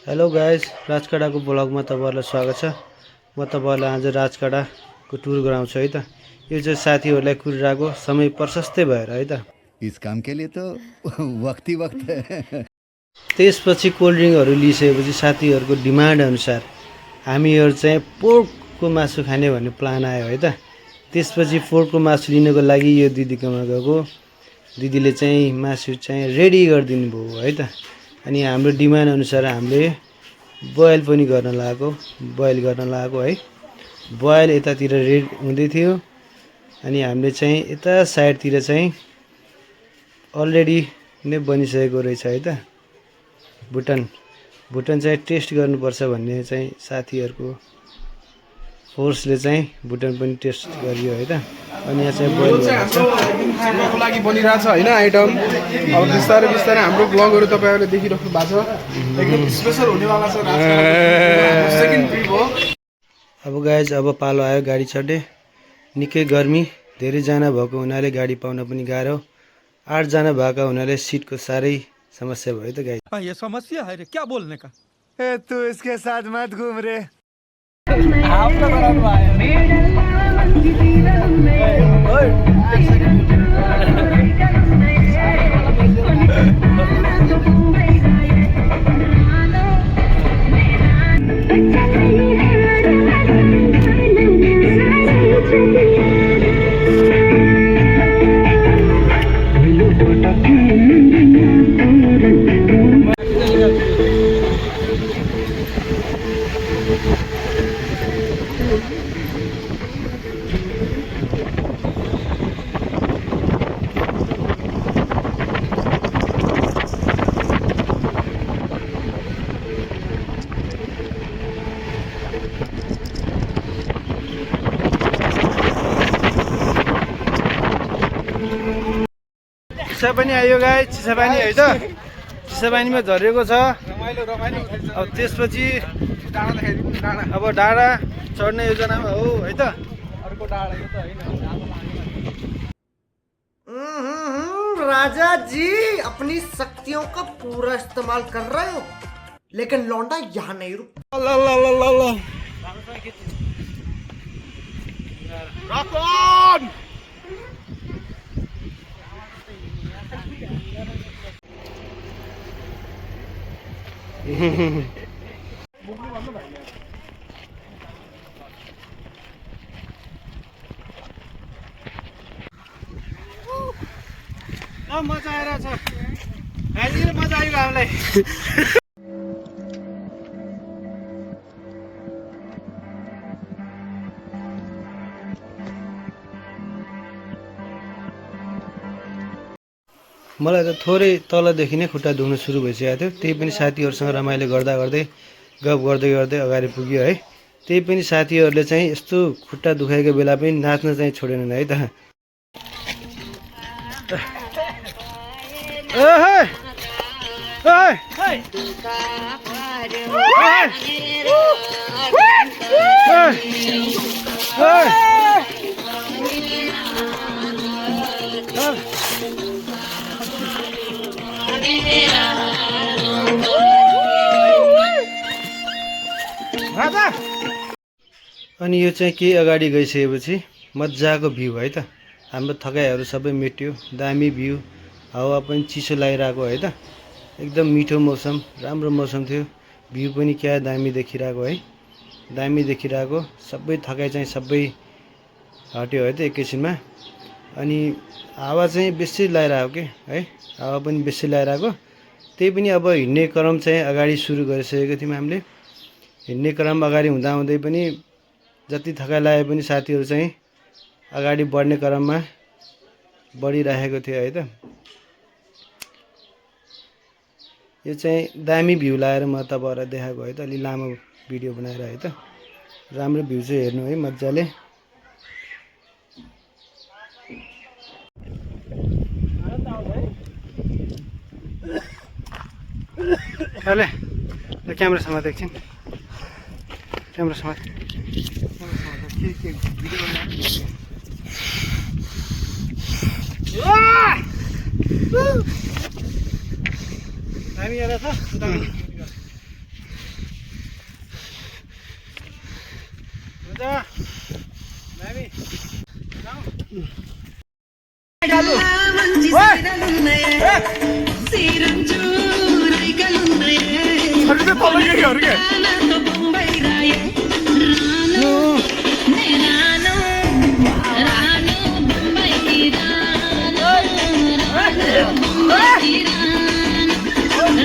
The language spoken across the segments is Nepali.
हेलो गाइस, राजकाडाको ब्लगमा तपाईहरुलाई स्वागत छ। म तपाईहरुलाई आज राजकाडाको टुर गराउँछु है त। यो चाहिँ साथीहरुलाई कुरिरहेको समय प्रशस्तै भएर है त। इस काम के लिए तो वक्त ही वक्त है। त्यसपछि कोल्ड ड्रिङ्कहरु लिइसकेपछि साथीहरुको डिमान्ड अनुसार हामीहरु चाहिँ पोर्कको मासु खाने भन्ने प्लान आयो है त। त्यसपछि पोर्कको मासु लिनको लागि यो दिदीकोमा गएको। दिदीले चाहिँ मासु चाहिँ रेडी गरिदिनु भयो है त। अनि हाम्रो डिमान्ड अनुसार हामीले बोइल पनि गर्न लागेको है। बोइल यतातिर रेडी हुँदै थियो अनि हामीले चाहिँ यता साइडतिर चाहिँ अलरेडी नै बनिसकेको रहेछ है त। भुटन चाहिँ टेस्ट गर्नुपर्छ भन्ने चाहिँ साथीहरुको फोर्सले चाहिँ भुटन पनि टेस्ट गरियो है त। अनि यहाँ चाहिँ बोइल खानाको लागि बनिरहेछ हैन आइटम। अब बिस्तारै बिस्तारै हाम्रो ब्लगहरु तपाईहरुले देखिराख्नु भएको छ। एकदम स्पेशल हुनेवाला छ सेकेन्ड ट्रिप हो। अब गाइज अब पालो आयो गाडी चढ्ने। निकै गर्मी, धेरै जना भएको हुनाले गाडी पाउन पनि गाह्रो। 8 जना भएका हुनाले सिटको साह्रै समस्या भयो त गाइज। ये समस्या है रे, क्या बोलने का? तू इसके साथ मत घूम रे। चिसा पनि आयो गाइस, चिसा पानी है त। चिसा पानीमा झरेको छ। अब त्यसपछि अब डाँडा चढ्ने योजनामा हो है त। अर्को डाँडा यो त हैन। राजा जी अपनी शक्तियों का पूरा इस्तेमाल कर रहे हो, लेकिन लौंडा यहाँ नहीं रुक। मजा आइरहेछ। हामीले मजा आयो हामीलाई। मलाई त थोरै तलदेखि नै खुट्टा दुख्न सुरु भइसकेको थियो। त्यही पनि साथीहरुसँग रमाइलो गर्दा गर्दै गफ गर्दै गर्दै अगाडि पुग्यो है। त्यही पनि साथीहरुले चाहिँ यस्तो खुट्टा दुखाएको बेला पनि नाच्न चाहिँ छोडेनन् है त। अनि यो चाहिँ के अगाडि गइसकेपछि मजाको भ्यू है त। हाम्रो थकाइहरु सबै मेट्यो। दामी भ्यू, हावा पनि चिसो लागिरहेको है त। एकदम मिठो मौसम, राम्रो मौसम थियो। भ्यू पनि क्या दामी देखिरहेको है। दामी देखिरहेको, सबै थकाइ चाहिँ सबै हट्यो है त एकैछिनमा। अनि हावा चाहिँ बेसी लागिरहेको के है। हावा पनि बेसी लागिरहेको। त्यही पनि अब हिँड्ने क्रम चाहिँ अगाडि सुरु गरिसकेको थियौँ हामीले। हिँड्ने क्रम अगाडि हुँदा हुँदै पनि जति थकाइ लागे पनि साथीहरु चाहिँ अगाडि बढ्ने क्रममा बढिरहेको थियो है त। यो चाहिँ दामी भ्यू लाएर म तपाईहरुलाई देखाएको है त। अलि लामो भिडियो बनाएर है त। राम्रो भ्यू चाहिँ हेर्नु है मज्जाले। ले क्यामेरा समात एकछिन। क्यामेरा समात। हामी यहाँ छ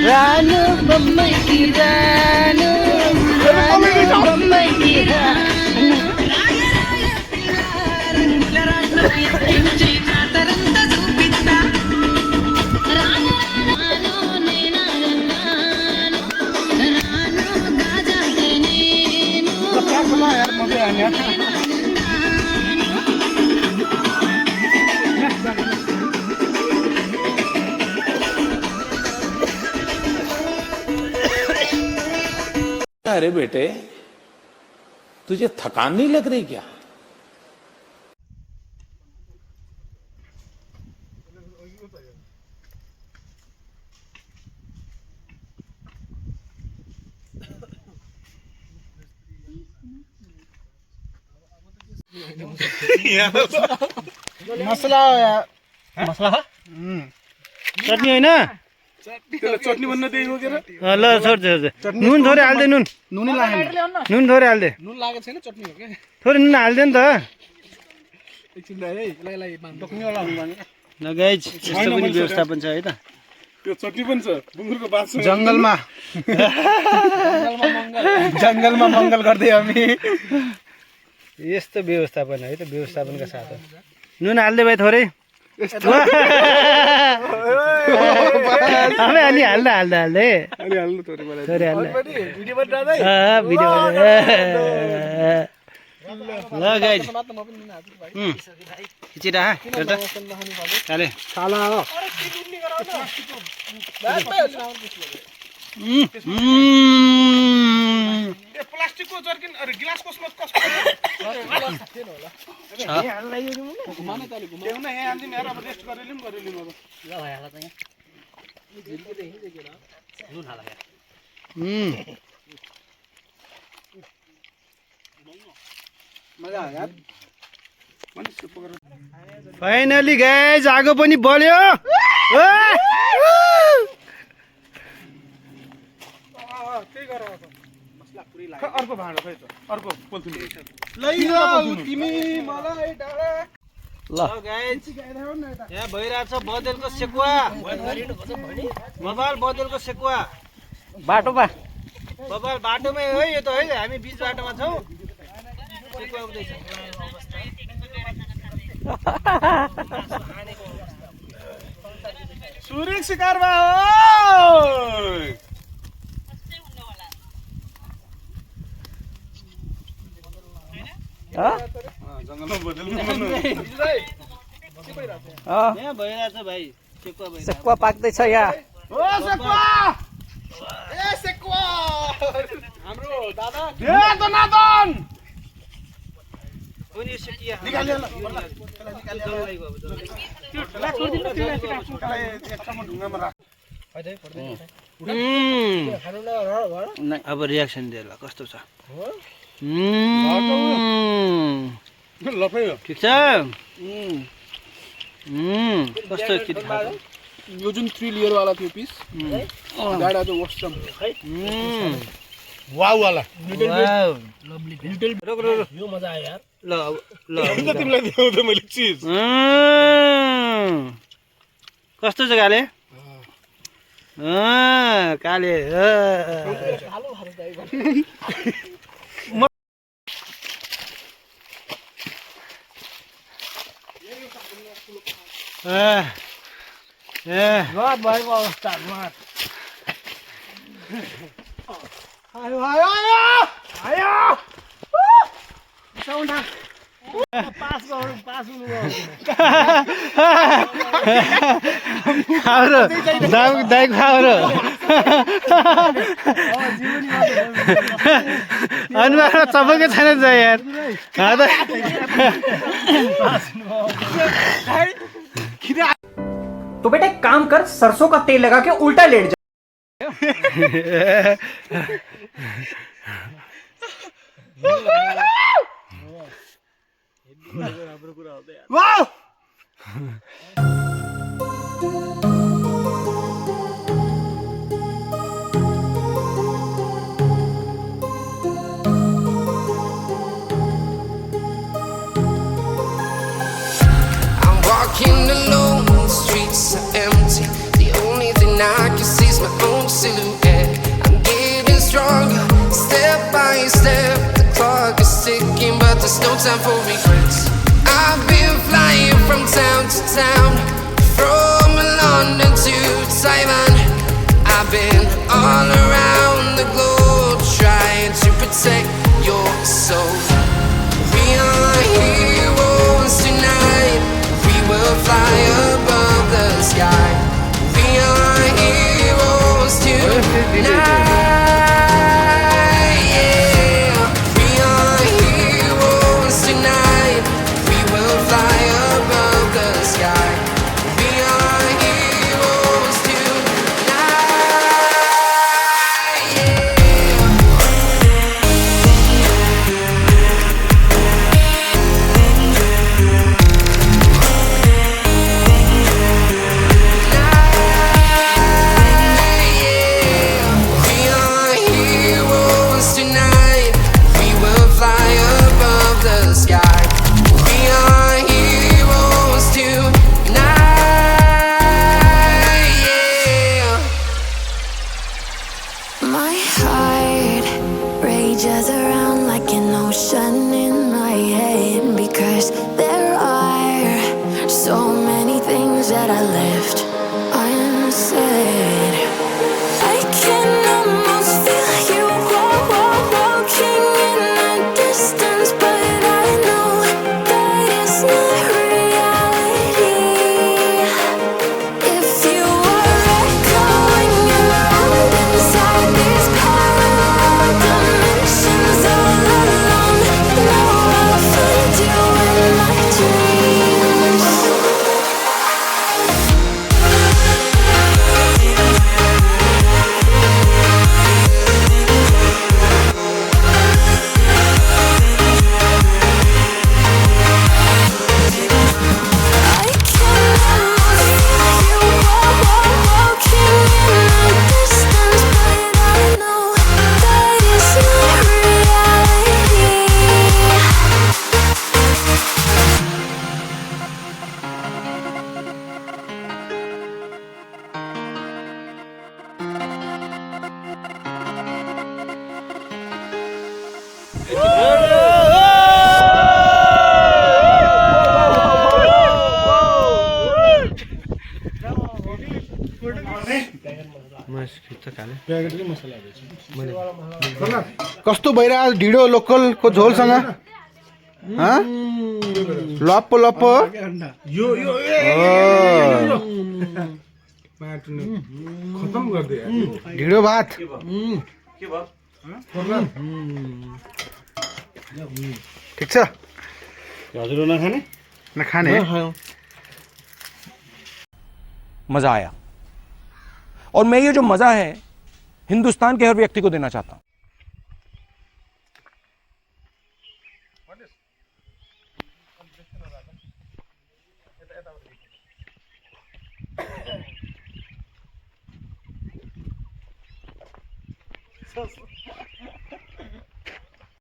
रानो बम्बई की रानो रानो बम्बई की रानो अरे बेटे तुझे थकान नहीं लग रही क्या? मसला हो यार मसला चटनी होइन चटनी बन्न दिएको के र ल छोड्छ नुन थोरै हाल्दे नुन नुनै लागेन नुन थोरै हाल्दे नुन लागेको छैन चटनी हो के थोरै नुन हाल्दे नि त एकछिन है यसलाई टक्नीवाला हुनु ल गाइज यस्तो पनि व्यवस्थापन छ है त त्यो चटनी पनि छ बुङ्गुरको बात छ जङ्गलमा जङ्गलमा मङ्गल गर्दै हामी यस्तो व्यवस्थापन है त व्यवस्थापनका साथ नुन हाल्दे भाइ थोरै हामी अलि हाल्दा हाल्दा हाल्दै अलि हाल्नु थोरै मलाई थोरै हाल्दा भिडियो बनाउँदै भिडियो ल गाइज खिचिरा काले साला हो प्लास्टिकको जर्किन अरे गिलास कसमा कसमा घुमाउन यहाँ हाल्दिन यार अब रेस्ट गरेलिम गरेलिम अब मजा आयो यार फाइनली गाइज आगो पनि बल्यो अर्को भाँडो खै त अर्को पोल्थुन तिमी मलाई डाँडा ल गाइज यहाँ भइरहेछ बदेलको सेकुवा बबाल बदेलको सेकुवा बाटोमा बबाल बाटोमै हो यो त है हामी बिच बाटोमा छौँ सेकुवा उठ्दैछ सुरिक शिकारमा हो जङ्गलमा बदल्नु यहाँ भइरहेछ भाइ सेकुवा भइरहेछ सेकुवा पाक्दैछ यहाँ ओ सेकुवा ए सेकुवा हाम्रो दादा ए दनादन कुनी सेकिया निकाल्यो ल अब रियाक्सन दिएर कस्तो छ लफै हो ठिक छ कस्तो यो जुन 3 लेयर वाला थियो पिस दैट आर द वस्टम वाउ वाला यो मजा आयो यार ल ल तिमीलाई दिएको त मैले चीज कस्तो छ काले काले रड भएको अवस्था रड आयो आयो आयो आयो साउन्ड पास गर्नु पास हुनु हाम्रो दाइको हाम्रो अनुहारमा चपकै छैन त यार तो बेटा एक काम कर सरसों का तेल लगा के उल्टा लेट जा I'm walking alone, the streets are empty. The only thing I can see is my own silhouette. I'm getting stronger, step by step. The clock is ticking, but there's no time for regrets. I've been flying from town to town, from London to Taiwan. I've been all around the globe, trying to protect your soul. We are heroes tonight. We will fly above the sky. We are heroes tonight. Yeah. We are heroes tonight. We will fly above the sky. We are heroes tonight. Yeah. We are heroes tonight. We will fly above the sky. We are heroes tonight. Yeah. My heart rages around like an ocean in my head, because there are so many things that I left unsaid. I can almost feel you walking in the distance, but I know that it's not reality. If you are echoing around inside these parallel dimensions all alone, know I'll find you in my dreams. I can almost feel you walking in the distance, but I know that it's not reality. कस्तो भइरहेको ढिँडो लोकलको झोलसँग लप्पो लप्पो ढिँडो भात ठिक छ हजुर नखाने नखाने मजा आया और मैं ये जो मजा है हिंदुस्तान के हर व्यक्ति को देना चाहता हूं।